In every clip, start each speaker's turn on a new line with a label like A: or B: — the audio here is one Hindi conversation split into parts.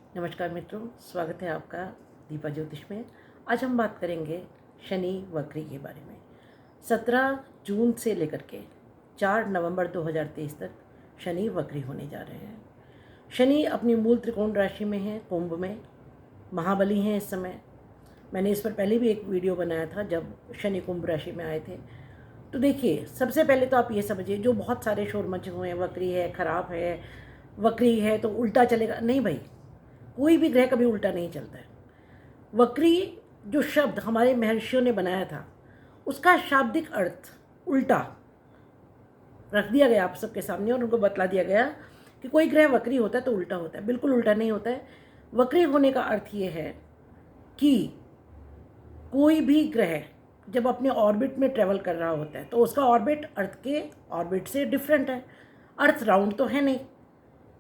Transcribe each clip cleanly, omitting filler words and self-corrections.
A: नमस्कार मित्रों, स्वागत है आपका दीपा ज्योतिष में। आज हम बात करेंगे शनि वक्री के बारे में। 17 जून से लेकर के 4 नवंबर 2023 तक शनि वक्री होने जा रहे हैं। शनि अपनी मूल त्रिकोण राशि में है, कुंभ में महाबली हैं इस समय। मैंने इस पर पहले भी एक वीडियो बनाया था जब शनि कुंभ राशि में आए थे। तो देखिए, सबसे पहले तो आप ये समझिए, जो बहुत सारे शोर मचे हुए हैं, वक्री है, खराब है, वक्री है तो उल्टा चलेगा, नहीं भाई, कोई भी ग्रह कभी उल्टा नहीं चलता है। वक्री जो शब्द हमारे महर्षियों ने बनाया था, उसका शाब्दिक अर्थ उल्टा रख दिया गया आप सबके सामने और उनको बतला दिया गया कि कोई ग्रह वक्री होता है तो उल्टा होता है। बिल्कुल उल्टा नहीं होता है। वक्री होने का अर्थ ये है कि कोई भी ग्रह जब अपने ऑर्बिट में ट्रेवल कर रहा होता है तो उसका ऑर्बिट अर्थ के ऑर्बिट से डिफरेंट है। अर्थ राउंड तो है नहीं,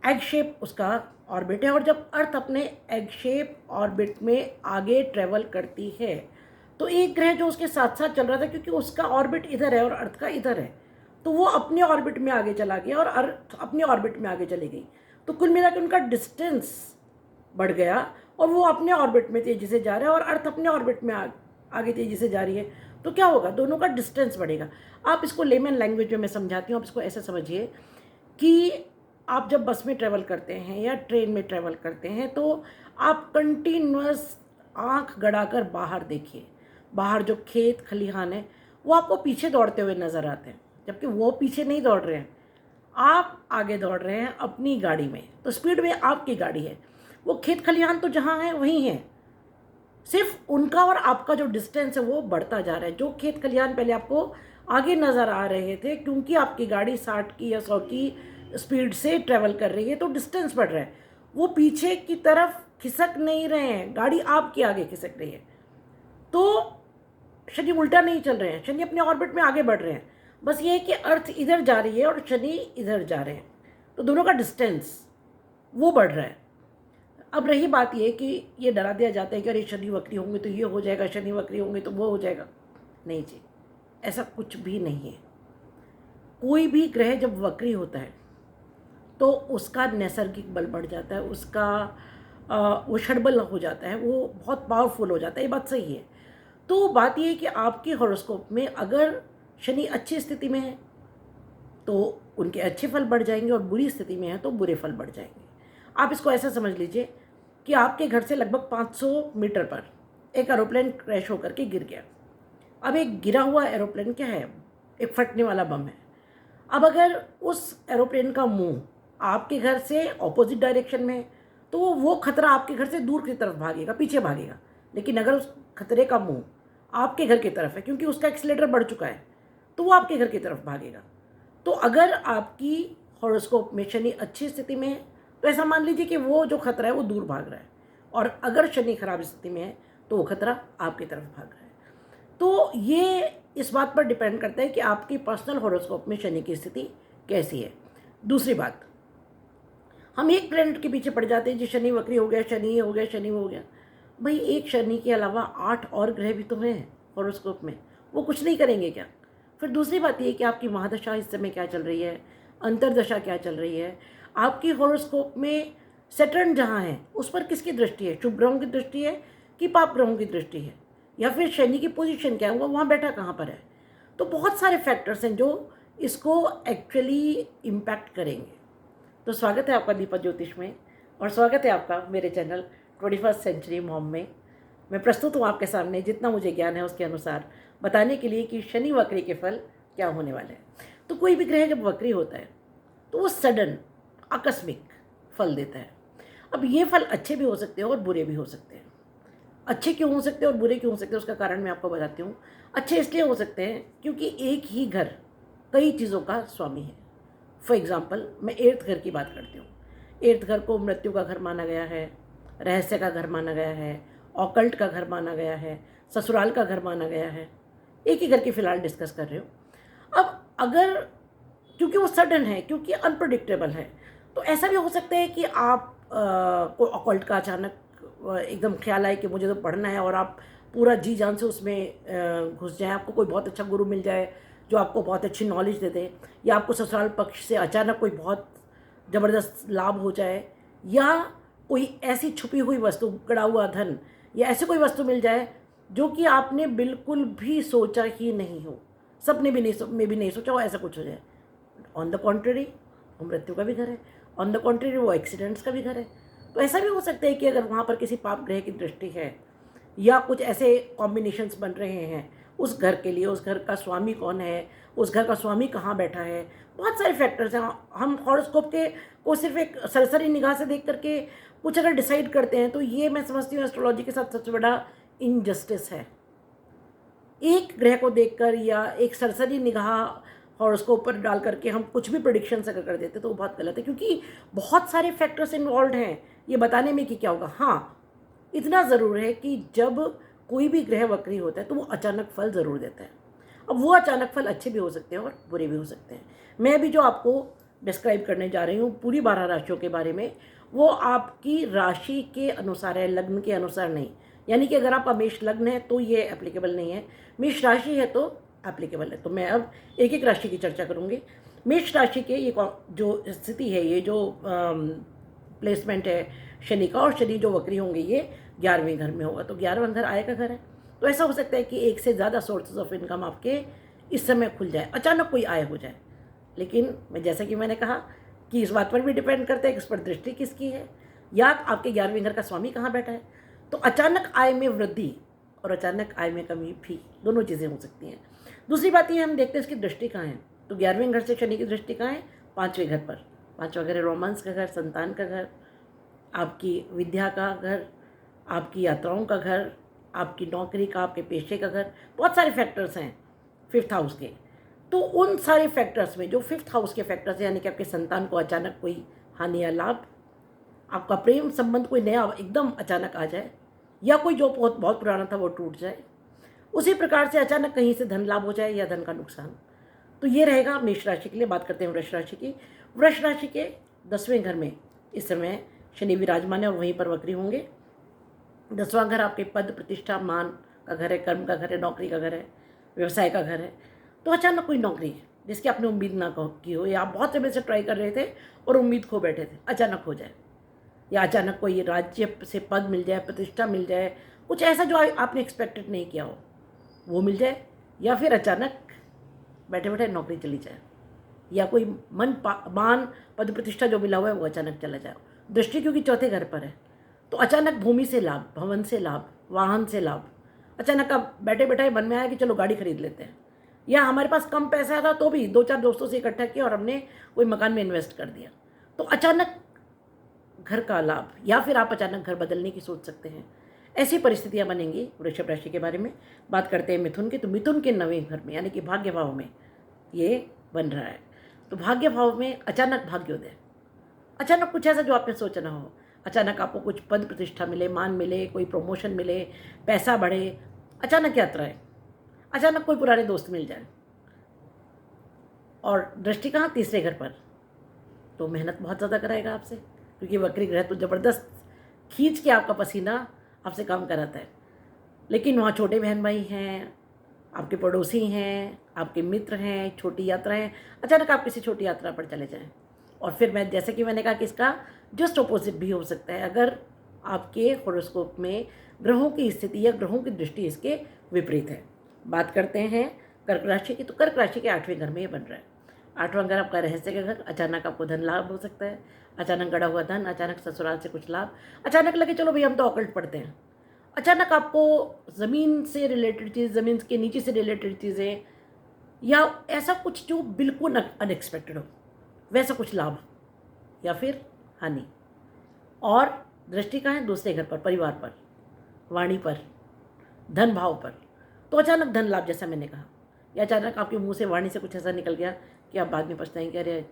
A: एग शेप उसका ऑर्बिट है, और जब अर्थ अपने एग शेप ऑर्बिट में आगे ट्रेवल करती है तो एक ग्रह जो उसके साथ साथ चल रहा था, क्योंकि उसका ऑर्बिट इधर है और अर्थ का इधर है, तो वो अपने ऑर्बिट में आगे चला गया और अर्थ अपने ऑर्बिट में आगे चली गई। तो कुल मिलाकर उनका डिस्टेंस बढ़ गया और वो अपने ऑर्बिट में तेज़ी से जा रहा है और अर्थ अपने ऑर्बिट में आगे तेज़ी से जा रही है। तो क्या होगा, दोनों का डिस्टेंस बढ़ेगा। आप इसको लेमन लैंग्वेज में मैं समझाती हूँ। आप इसको ऐसे समझिए कि आप जब बस में ट्रैवल करते हैं या ट्रेन में ट्रैवल करते हैं तो आप कंटिन्यूअस आंख गड़ाकर बाहर देखिए। बाहर जो खेत खलिहान है वो आपको पीछे दौड़ते हुए नज़र आते हैं, जबकि वो पीछे नहीं दौड़ रहे हैं, आप आगे दौड़ रहे हैं अपनी गाड़ी में। तो स्पीड में आपकी गाड़ी है, वो खेत खलिहान तो जहाँ है वहीं है, सिर्फ उनका और आपका जो डिस्टेंस है वो बढ़ता जा रहा है। जो खेत खलिहान पहले आपको आगे नज़र आ रहे थे, क्योंकि आपकी गाड़ी 60 की या 100 की स्पीड से ट्रेवल कर रही है तो डिस्टेंस बढ़ रहा है, वो पीछे की तरफ खिसक नहीं रहे हैं, गाड़ी आपके आगे खिसक रही है। तो शनि उल्टा नहीं चल रहे हैं, शनि अपने ऑर्बिट में आगे बढ़ रहे हैं। बस ये है कि अर्थ इधर जा रही है और शनि इधर जा रहे हैं, तो दोनों का डिस्टेंस वो बढ़ रहा है। अब रही बात ये कि ये डरा दिया जाता है कि अरे शनि वक्री होंगे तो ये हो जाएगा, शनि वक्री होंगे तो वो हो जाएगा। नहीं जी, ऐसा कुछ भी नहीं है। कोई भी ग्रह जब वक्री होता है तो उसका नैसर्गिक बल बढ़ जाता है, उसका वो षडबल हो जाता है, वो बहुत पावरफुल हो जाता है। ये बात सही है। तो बात ये है कि आपके हॉरोस्कोप में अगर शनि अच्छी स्थिति में है तो उनके अच्छे फल बढ़ जाएंगे और बुरी स्थिति में है तो बुरे फल बढ़ जाएंगे। आप इसको ऐसा समझ लीजिए कि आपके घर से लगभग 500 मीटर पर एक एरोप्लेन क्रैश होकर के गिर गया। अब एक गिरा हुआ एरोप्लेन क्या है, एक फटने वाला बम है। अब अगर उस एरोप्लेन का मुंह आपके घर से ऑपोजिट डायरेक्शन में है तो वो खतरा आपके घर से दूर की तरफ भागेगा, पीछे भागेगा। लेकिन अगर उस खतरे का मुंह आपके घर की तरफ है, क्योंकि उसका एक्सीलरेटर बढ़ चुका है, तो वो आपके घर की तरफ भागेगा। तो अगर आपकी हॉरोस्कोप में शनि अच्छी स्थिति में है तो ऐसा मान लीजिए कि वो जो खतरा है वो दूर भाग रहा है, और अगर शनि खराब स्थिति में है तो वो खतरा आपकी तरफ भाग रहा है। तो ये इस बात पर डिपेंड करता है कि आपकी पर्सनल हॉरोस्कोप में शनि की स्थिति कैसी है। दूसरी बात, हम एक प्लैनेट के पीछे पड़ जाते हैं, जी शनि वक्री हो गया, शनि ये हो गया, शनि वो हो गया। भाई, एक शनि के अलावा 8 और ग्रह भी तो हैं हॉरोस्कोप में, वो कुछ नहीं करेंगे क्या? फिर दूसरी बात ये कि आपकी महादशा इस समय क्या चल रही है, अंतरदशा क्या चल रही है, आपकी हॉरोस्कोप में सैटर्न जहाँ है उस पर किसकी दृष्टि है, शुभ ग्रहों की दृष्टि है कि पाप ग्रहों की दृष्टि है, या फिर शनि की पोजीशन क्या है, वो वहाँ बैठा कहाँ पर है। तो बहुत सारे फैक्टर्स हैं जो इसको एक्चुअली इम्पैक्ट करेंगे। तो स्वागत है आपका दीपा ज्योतिष में, और स्वागत है आपका मेरे चैनल 21st सेंचुरी मॉम में। मैं प्रस्तुत हूँ आपके सामने जितना मुझे ज्ञान है उसके अनुसार बताने के लिए कि शनि वक्री के फल क्या होने वाले हैं। तो कोई भी ग्रह जब वक्री होता है तो वो सडन आकस्मिक फल देता है। अब ये फल अच्छे भी हो सकते हैं और बुरे भी हो सकते हैं। अच्छे क्यों हो सकते हैं और बुरे क्यों हो सकते हैं उसका कारण मैं आपको बताती हूँ। अच्छे इसलिए हो सकते हैं क्योंकि एक ही घर कई चीज़ों का स्वामी है। फॉर एग्ज़ाम्पल, मैं 8th घर की बात करती हूँ। 8th घर को मृत्यु का घर माना गया है, रहस्य का घर माना गया है, ऑकल्ट का घर माना गया है, ससुराल का घर माना गया है। एक ही घर की फ़िलहाल डिस्कस कर रही हूँ। अब अगर, क्योंकि वो सडन है, क्योंकि अनप्रडिक्टेबल है, तो ऐसा भी हो सकता है कि आप को ऑकल्ट का अचानक एकदम ख्याल आए कि मुझे तो पढ़ना है और आप पूरा जी जान से उसमें घुस जाएं। आपको कोई बहुत अच्छा गुरु मिल जाए जो आपको बहुत अच्छी नॉलेज दे दे, या आपको ससुराल पक्ष से अचानक कोई बहुत ज़बरदस्त लाभ हो जाए, या कोई ऐसी छुपी हुई वस्तु, गड़ा हुआ धन या ऐसी कोई वस्तु मिल जाए जो कि आपने बिल्कुल भी सोचा ही नहीं हो, सपने भी नहीं में भी नहीं सोचा हो ऐसा कुछ हो जाए। ऑन द कॉन्ट्ररी वो मृत्यु का भी घर है, ऑन द कॉन्ट्ररी वो एक्सीडेंट्स का भी घर है। तो ऐसा भी हो सकता है कि अगर वहाँ पर किसी पाप ग्रह की दृष्टि है या कुछ ऐसे कॉम्बिनेशंस बन रहे हैं उस घर के लिए, उस घर का स्वामी कौन है, उस घर का स्वामी कहाँ बैठा है, बहुत सारे फैक्टर्स हैं। हम हॉरोस्कोप के को सिर्फ एक सरसरी निगाह से देख करके कुछ अगर डिसाइड करते हैं तो ये मैं समझती हूँ एस्ट्रोलॉजी के साथ सबसे बड़ा इनजस्टिस है। एक ग्रह को देखकर या एक सरसरी निगाह हॉरोस्कोप पर डाल करके हम कुछ भी प्रेडिक्शन अगर कर देते तो वो बहुत गलत है, क्योंकि बहुत सारे फैक्टर्स इन्वॉल्व हैं ये बताने में कि क्या होगा। हाँ, इतना ज़रूर है कि जब कोई भी ग्रह वक्री होता है तो वो अचानक फल ज़रूर देता है। अब वो अचानक फल अच्छे भी हो सकते हैं और बुरे भी हो सकते हैं। मैं अभी जो आपको डिस्क्राइब करने जा रही हूँ पूरी 12 राशियों के बारे में, वो आपकी राशि के अनुसार है, लग्न के अनुसार नहीं। यानी कि अगर आपका मेष लग्न है तो ये एप्लीकेबल नहीं है, मेष राशि है तो एप्लीकेबल है। तो मैं अब एक एक राशि की चर्चा करूँगी। मेष राशि के ये जो स्थिति है, ये जो प्लेसमेंट है शनि का, और शनि जो वक्री होंगे ये 11वें घर में होगा। तो 11वां घर आय का घर है। तो ऐसा हो सकता है कि एक से ज़्यादा सोर्सेज ऑफ इनकम आपके इस समय खुल जाए, अचानक कोई आय हो जाए। लेकिन मैं जैसा कि मैंने कहा कि इस बात पर भी डिपेंड करता है कि इस पर दृष्टि किसकी है या आपके 11वें घर का स्वामी कहाँ बैठा है। तो अचानक आय में वृद्धि और अचानक आय में कमी भी, दोनों चीज़ें हो सकती हैं। दूसरी बात ये हम देखते हैं इसकी दृष्टि कहाँ है। तो 11वें घर से शनि की दृष्टि कहाँ है? 5वें घर पर। 5वां घर है रोमांस का घर, संतान का घर, आपकी विद्या का घर, आपकी यात्राओं का घर, आपकी नौकरी का, आपके पेशे का घर। बहुत सारे फैक्टर्स हैं 5th हाउस के। तो उन सारे फैक्टर्स में जो 5th हाउस के फैक्टर्स यानी कि आपके संतान को अचानक कोई हानि या लाभ, आपका प्रेम संबंध कोई नया एकदम अचानक आ जाए, या कोई जो बहुत बहुत पुराना था वो टूट जाए, उसी प्रकार से अचानक कहीं से धन लाभ हो जाए या धन का नुकसान। तो ये रहेगा मेष राशि के लिए। बात करते हैं वृष राशि की। वृष राशि के 10वें घर में इस समय शनि विराजमान है और वहीं पर वक्री होंगे। 10वां घर आपके पद प्रतिष्ठा मान का घर है, कर्म का घर है, नौकरी का घर है, व्यवसाय का घर है। तो अचानक कोई नौकरी जिसकी आपने उम्मीद ना की हो, या आप बहुत समय से ट्राई कर रहे थे और उम्मीद खो बैठे थे, अचानक हो जाए, या अचानक कोई राज्य से पद मिल जाए, प्रतिष्ठा मिल जाए, कुछ ऐसा जो आपने एक्सपेक्टेड नहीं किया हो वो मिल जाए, या फिर अचानक बैठे बैठे नौकरी चली जाए, या कोई मान पद प्रतिष्ठा जो मिला हुआ है वो अचानक चला जाए। दृष्टि क्योंकि चौथे घर पर है तो अचानक भूमि से लाभ, भवन से लाभ, वाहन से लाभ। अचानक अब बैठे बैठे मन में आया कि चलो गाड़ी खरीद लेते हैं, या हमारे पास कम पैसा था तो भी 2-4 दोस्तों से इकट्ठा किया और हमने कोई मकान में इन्वेस्ट कर दिया। तो अचानक घर का लाभ, या फिर आप अचानक घर बदलने की सोच सकते हैं। ऐसी परिस्थितियां बनेंगी। वृषभ राशि के बारे में बात करते हैं मिथुन की। तो मिथुन के 9वें घर में यानी कि भाग्य भाव में ये बन रहा है। तो भाग्य भाव में अचानक भाग्योदय, अचानक कुछ ऐसा जो आपने सोचा ना हो, अचानक आपको कुछ पद प्रतिष्ठा मिले, मान मिले, कोई प्रमोशन मिले, पैसा बढ़े, अचानक यात्राएं, अचानक कोई पुराने दोस्त मिल जाए। और दृष्टि कहाँ? 3रे घर पर। तो मेहनत बहुत ज़्यादा कराएगा आपसे, क्योंकि वक्री ग्रह तो ज़बरदस्त खींच के आपका पसीना आपसे काम कराता है। लेकिन वहाँ छोटे बहन भाई हैं, आपके पड़ोसी हैं, आपके मित्र हैं, छोटी यात्राएं, अचानक आप किसी छोटी यात्रा पर चले जाएं। और फिर मैं जैसे कि मैंने कहा कि इसका जस्ट ऑपोजिट भी हो सकता है अगर आपके हॉरोस्कोप में ग्रहों की स्थिति या ग्रहों की दृष्टि इसके विपरीत है। बात करते हैं कर्क राशि की। तो कर्क राशि के 8वें घर में ये बन रहा है। 8वां घर आपका रहस्य का घर। अचानक आपको धन लाभ हो सकता है, अचानक गड़ा हुआ धन, अचानक ससुराल से कुछ लाभ, अचानक लगे चलो भाई हम तो ऑकल्ट पढ़ते हैं, अचानक आपको ज़मीन से रिलेटेड चीज़, ज़मीन के नीचे से रिलेटेड चीज़ें, या ऐसा कुछ जो बिल्कुल अनएक्सपेक्टेड हो वैसा कुछ लाभ या फिर हानि। और दृष्टि कहाँ है? 2रे घर पर, परिवार पर, वाणी पर, धन भाव पर। तो अचानक धन लाभ जैसा मैंने कहा, या अचानक आपके मुंह से, वाणी से कुछ ऐसा निकल गया कि आप बाद में पछताएंगे, अरे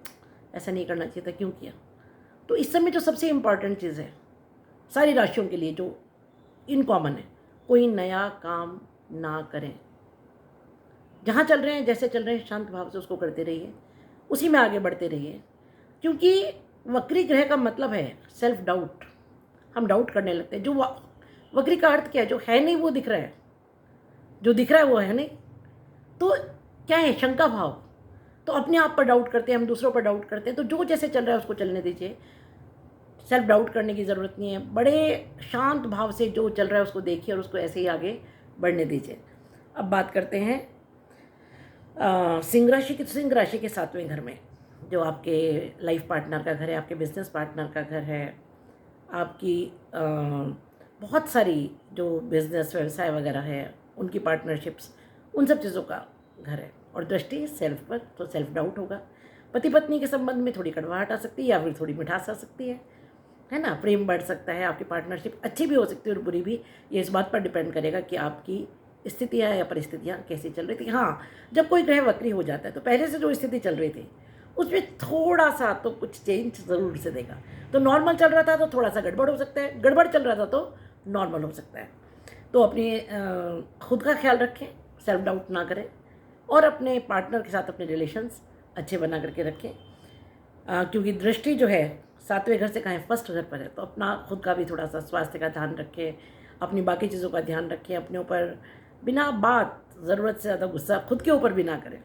A: ऐसा नहीं करना चाहिए था, क्यों किया। तो इस समय जो सबसे इम्पॉर्टेंट चीज़ है सारी राशियों के लिए जो इन कॉमन है, कोई नया काम ना करें। जहाँ चल रहे हैं, जैसे चल रहे हैं, शांत भाव से उसको करते रहिए, उसी में आगे बढ़ते रहिए। क्योंकि वक्री ग्रह का मतलब है सेल्फ डाउट। हम डाउट करने लगते हैं। जो वक्री का अर्थ क्या है? जो है नहीं वो दिख रहा है, जो दिख रहा है वो है नहीं। तो क्या है? शंका भाव। तो अपने आप पर डाउट करते हैं, हम दूसरों पर डाउट करते हैं। तो जो जैसे चल रहा है उसको चलने दीजिए। सेल्फ डाउट करने की ज़रूरत नहीं है। बड़े शांत भाव से जो चल रहा है उसको देखिए और उसको ऐसे ही आगे बढ़ने दीजिए। अब बात करते हैं सिंह राशि की। तो सिंह राशि के 7वें घर में जो आपके लाइफ पार्टनर का घर है, आपके बिजनेस पार्टनर का घर है, आपकी बहुत सारी जो बिजनेस व्यवसाय वगैरह है उनकी पार्टनरशिप्स, उन सब चीज़ों का घर है। और दृष्टि सेल्फ पर, तो सेल्फ डाउट होगा। पति पत्नी के संबंध में थोड़ी कड़वाहट आ सकती है या फिर थोड़ी मिठास आ सकती है ना। प्रेम बढ़ सकता है, आपकी पार्टनरशिप अच्छी भी हो सकती है और बुरी भी। ये इस बात पर डिपेंड करेगा कि आपकी स्थितियाँ या परिस्थितियाँ कैसी चल रही थी। हाँ, जब कोई ग्रह वक्री हो जाता है तो पहले से जो स्थिति चल रही थी उसमें थोड़ा सा तो कुछ चेंज ज़रूर से देगा। तो नॉर्मल चल रहा था तो थोड़ा सा गड़बड़ हो सकता है, गड़बड़ चल रहा था तो नॉर्मल हो सकता है। तो अपनी खुद का ख्याल रखें, सेल्फ डाउट ना करें और अपने पार्टनर के साथ अपने रिलेशंस अच्छे बना करके रखें। क्योंकि दृष्टि जो है 7वें घर से कहाँ है, फर्स्ट घर पर है। तो अपना खुद का भी थोड़ा सा स्वास्थ्य का ध्यान रखें, अपनी बाकी चीज़ों का ध्यान रखें, अपने ऊपर बिना बात ज़रूरत से ज़्यादा गुस्सा खुद के ऊपर भी ना करें।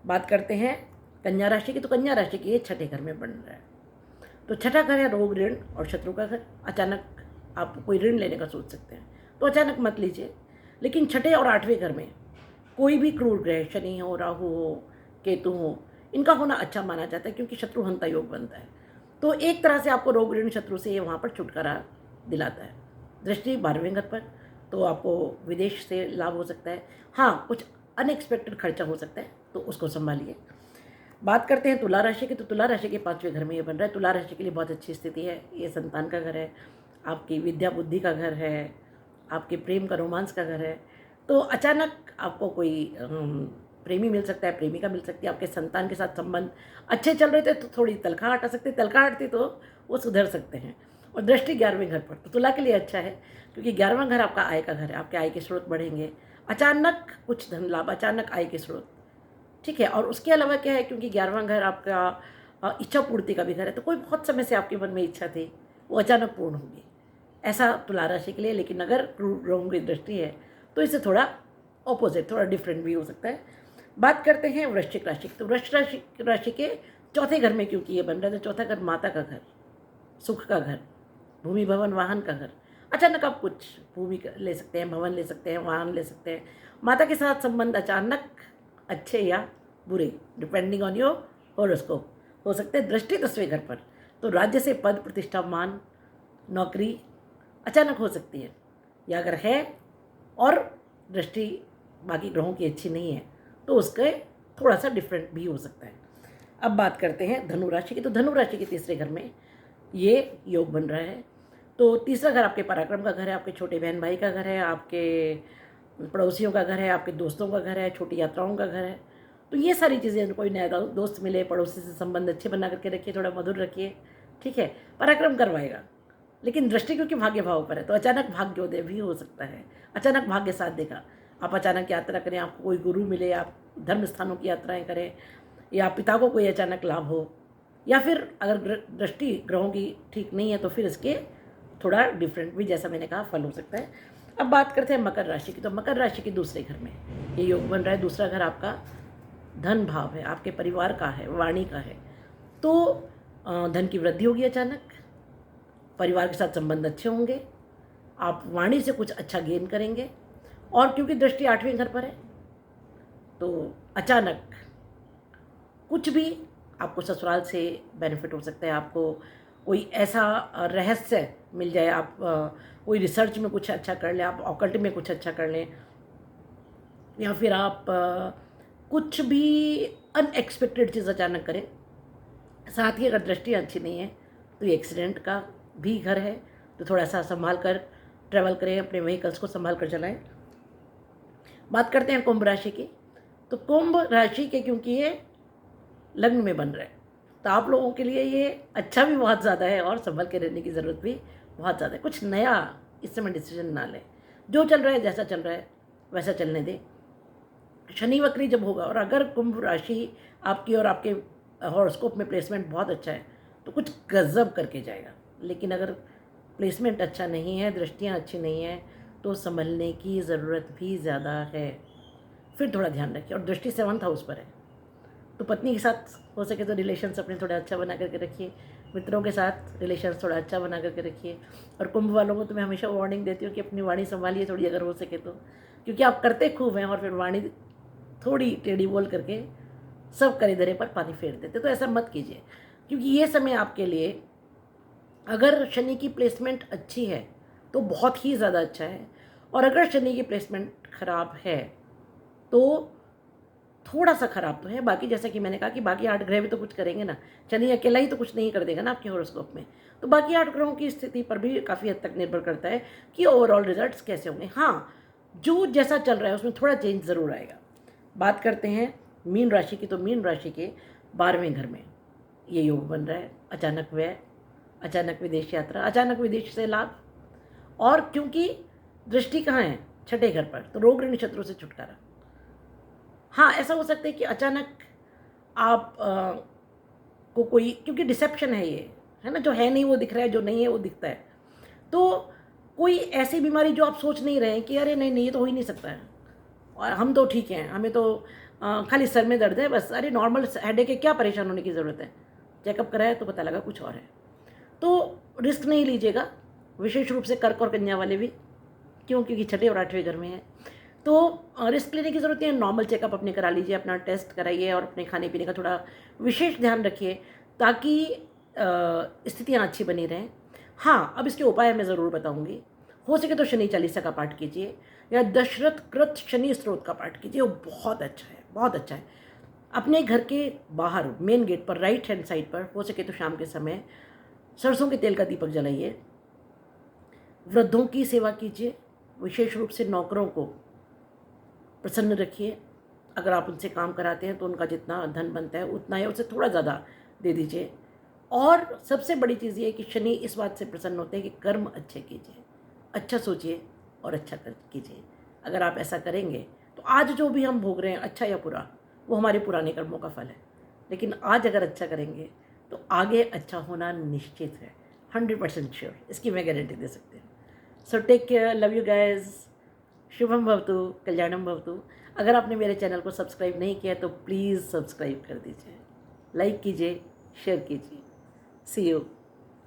A: बात करते हैं कन्या राशि की। तो कन्या राशि की ये 6ठे घर में बन रहा है। तो 6ठा घर है रोग, ऋण और शत्रु का घर। अचानक आप कोई ऋण लेने का सोच सकते हैं, तो अचानक मत लीजिए। लेकिन 6ठे और 8वें घर में कोई भी क्रूर ग्रह, शनि हो, राहु हो, केतु हो, इनका होना अच्छा माना जाता है क्योंकि शत्रुहंता योग बनता है। तो एक तरह से आपको रोग, ऋण, शत्रु से ये वहाँ पर छुटकारा दिलाता है। दृष्टि 12वें घर पर, तो आपको विदेश से लाभ हो सकता है। हाँ, कुछ अनएक्सपेक्टेड खर्चा हो सकता है, तो उसको संभालिए। बात करते हैं तुला राशि की। तो तुला राशि के 5वें घर में ये बन रहा है। तुला राशि के लिए बहुत अच्छी स्थिति है। ये संतान का घर है, आपकी विद्या बुद्धि का घर है, आपके प्रेम का, रोमांस का घर है। तो अचानक आपको कोई प्रेमी मिल सकता है, प्रेमिका मिल सकती है। आपके संतान के साथ संबंध अच्छे चल रहे थे तो थोड़ी तलखाहट आ सकती है, तलखाहट थी तो वो सुधर सकते हैं। और दृष्टि 11वें घर पर, तो तुला के लिए अच्छा है क्योंकि 11वां घर आपका आय का घर है। आपके आय के स्रोत बढ़ेंगे, अचानक कुछ धन लाभ, अचानक आय के स्रोत, ठीक है। और उसके अलावा क्या है, क्योंकि 11वां घर आपका इच्छा पूर्ति का भी घर है, तो कोई बहुत समय से आपके मन में इच्छा थी वो अचानक पूर्ण होगी, ऐसा तुला राशि के लिए। लेकिन अगर ग्रहों की दृष्टि है तो इससे थोड़ा ऑपोजिट, थोड़ा डिफरेंट भी हो सकता है। बात करते हैं वृश्चिक राशि। तो वृश्चिक राशि के 4थे घर में क्योंकि ये बन रहा है, तो 4था घर माता का घर, सुख का घर, भूमि भवन वाहन का घर। अचानक आप कुछ भूमि ले सकते हैं, भवन ले सकते हैं, वाहन ले सकते हैं। माता के साथ संबंध अचानक अच्छे या बुरे, डिपेंडिंग ऑन योर हॉरोस्कोप, हो सकते हैं। दृष्टि 10वें घर पर, तो राज्य से पद, प्रतिष्ठा, मान, नौकरी अचानक हो सकती है, या अगर है और दृष्टि बाकी ग्रहों की अच्छी नहीं है तो उसके थोड़ा सा डिफरेंट भी हो सकता है। अब बात करते हैं धनु राशि की। तो धनु राशि के 3रे घर में ये योग बन रहा है। तो 3रा घर आपके पराक्रम का घर है, आपके छोटे बहन भाई का घर है, आपके पड़ोसियों का घर है, आपके दोस्तों का घर है, छोटी यात्राओं का घर है। तो ये सारी चीज़ें, कोई नया दोस्त मिले, पड़ोसी से संबंध अच्छे बना करके रखिए, थोड़ा मधुर रखिए, ठीक है। पराक्रम करवाएगा। लेकिन दृष्टि क्योंकि भाग्य भाव पर है तो अचानक भाग्योदय भी हो सकता है, अचानक भाग्य साथ देगा। आप अचानक यात्रा करें, आपको कोई गुरु मिले, आप धर्म स्थानों की यात्राएं करें, या पिता को कोई अचानक लाभ हो, या फिर अगर दृष्टि ग्रहों की ठीक नहीं है तो फिर इसके थोड़ा डिफरेंट भी, जैसा मैंने कहा, फल हो सकता है। अब बात करते हैं मकर राशि की। तो मकर राशि के 2रे घर में ये योग बन रहा है। 2रा घर आपका धन भाव है, आपके परिवार का है, वाणी का है। तो धन की वृद्धि होगी अचानक, परिवार के साथ संबंध अच्छे होंगे, आप वाणी से कुछ अच्छा गेन करेंगे। और क्योंकि दृष्टि 8वें घर पर है तो अचानक कुछ भी आपको ससुराल से बेनिफिट हो सकता है। आपको कोई ऐसा रहस्य मिल जाए, आप कोई रिसर्च में कुछ अच्छा कर लें, आप ऑकल्ट में कुछ अच्छा कर लें, या फिर आप कुछ भी अनएक्सपेक्टेड चीज़ अचानक करें। साथ ही अगर दृष्टि अच्छी नहीं है तो ये एक्सीडेंट का भी घर है, तो थोड़ा सा संभाल कर ट्रैवल करें, अपने व्हीकल्स को संभाल कर चलाएं। बात करते हैं कुंभ राशि की। तो कुंभ राशि के क्योंकि ये लग्न में बन रहा है तो आप लोगों के लिए ये अच्छा भी बहुत ज़्यादा है और संभल के रहने की ज़रूरत भी बहुत ज़्यादा है। कुछ नया इस समय डिसीजन ना लें, जो चल रहा है, जैसा चल रहा है वैसा चलने दें। शनि वक्री जब होगा और अगर कुंभ राशि आपकी और आपके हॉरोस्कोप में प्लेसमेंट बहुत अच्छा है तो कुछ गजब करके जाएगा। लेकिन अगर प्लेसमेंट अच्छा नहीं है, दृष्टियाँ अच्छी नहीं हैं, तो संभलने की ज़रूरत भी ज़्यादा है, फिर थोड़ा ध्यान रखिए। और दृष्टि 7th हाउस पर है तो पत्नी के साथ हो सके तो रिलेशंस अपने थोड़ा अच्छा बना करके रखिए। मित्रों के साथ रिलेशन थोड़ा अच्छा बना करके रखिए। और कुंभ वालों को तो मैं हमेशा वार्निंग देती हूँ कि अपनी वाणी संभालिए थोड़ी, अगर हो सके तो, क्योंकि आप करते खूब हैं और फिर वाणी थोड़ी टेढ़ी बोल करके सब करे धरे पर पानी फेर देते। तो ऐसा मत कीजिए, क्योंकि ये समय आपके लिए, अगर शनि की प्लेसमेंट अच्छी है तो बहुत ही ज़्यादा अच्छा है, और अगर शनि की प्लेसमेंट खराब है तो थोड़ा सा खराब तो है। बाकी जैसा कि मैंने कहा कि बाकी 8 ग्रह भी तो कुछ करेंगे ना, शनि अकेला ही तो कुछ नहीं कर देगा ना आपके हॉरोस्कोप में। तो बाकी 8 ग्रहों की स्थिति पर भी काफ़ी हद तक निर्भर करता है कि ओवरऑल रिजल्ट्स कैसे होंगे। हाँ, जो जैसा चल रहा है उसमें थोड़ा चेंज ज़रूर आएगा। बात करते हैं मीन राशि की, तो मीन राशि के 12वें घर में ये योग बन रहा है, अचानक व्यय, अचानक विदेश यात्रा, अचानक विदेश से लाभ, और क्योंकि दृष्टि कहाँ है, छठे घर पर, तो रोग ऋण शत्रु से छुटकारा। हाँ, ऐसा हो सकता है कि अचानक आप को कोई, क्योंकि डिसेप्शन है ये, है ना, जो है नहीं वो दिख रहा है, जो नहीं है वो दिखता है। तो कोई ऐसी बीमारी जो आप सोच नहीं रहे हैं कि अरे नहीं नहीं ये तो हो ही नहीं सकता है, और हम तो ठीक हैं, हमें तो खाली सर में दर्द है बस, अरे नॉर्मल हेडेक है, क्या परेशान होने की ज़रूरत है, चेकअप कराया तो पता लगा कुछ और है। तो रिस्क नहीं लीजिएगा, विशेष रूप से कर्क और कन्या वाले भी, क्यों, क्योंकि छठे और 8वें घर में है। तो रिस्क लेने की ज़रूरत नहीं है, नॉर्मल चेकअप अपने करा लीजिए, अपना टेस्ट कराइए और अपने खाने पीने का थोड़ा विशेष ध्यान रखिए, ताकि स्थितियाँ अच्छी बनी रहें। हाँ, अब इसके उपाय मैं ज़रूर बताऊँगी। हो सके तो शनि चालीसा का पाठ कीजिए, या दशरथ कृत शनि स्त्रोत का पाठ कीजिए, वो बहुत अच्छा है, बहुत अच्छा है। अपने घर के बाहर मेन गेट पर राइट हैंड साइड पर हो सके तो शाम के समय सरसों के तेल का दीपक जलाइए। वृद्धों की सेवा कीजिए, विशेष रूप से नौकरों को प्रसन्न रखिए। अगर आप उनसे काम कराते हैं तो उनका जितना धन बनता है उतना है, उससे थोड़ा ज़्यादा दे दीजिए। और सबसे बड़ी चीज़ ये है कि शनि इस बात से प्रसन्न होते हैं कि कर्म अच्छे कीजिए, अच्छा सोचिए और अच्छा कर कीजिए। अगर आप ऐसा करेंगे तो आज जो भी हम भोग रहे हैं, अच्छा या बुरा, वो हमारे पुराने कर्मों का फल है। लेकिन आज अगर अच्छा करेंगे तो आगे अच्छा होना निश्चित है, 100% श्योर, इसकी मैं गारंटी दे सकती हूँ। So take care, love you guys, शुभम भवतु, कल्याणम भवतु। अगर आपने मेरे चैनल को सब्सक्राइब नहीं किया तो प्लीज़ सब्सक्राइब कर दीजिए, लाइक कीजिए, शेयर कीजिए। सी यू।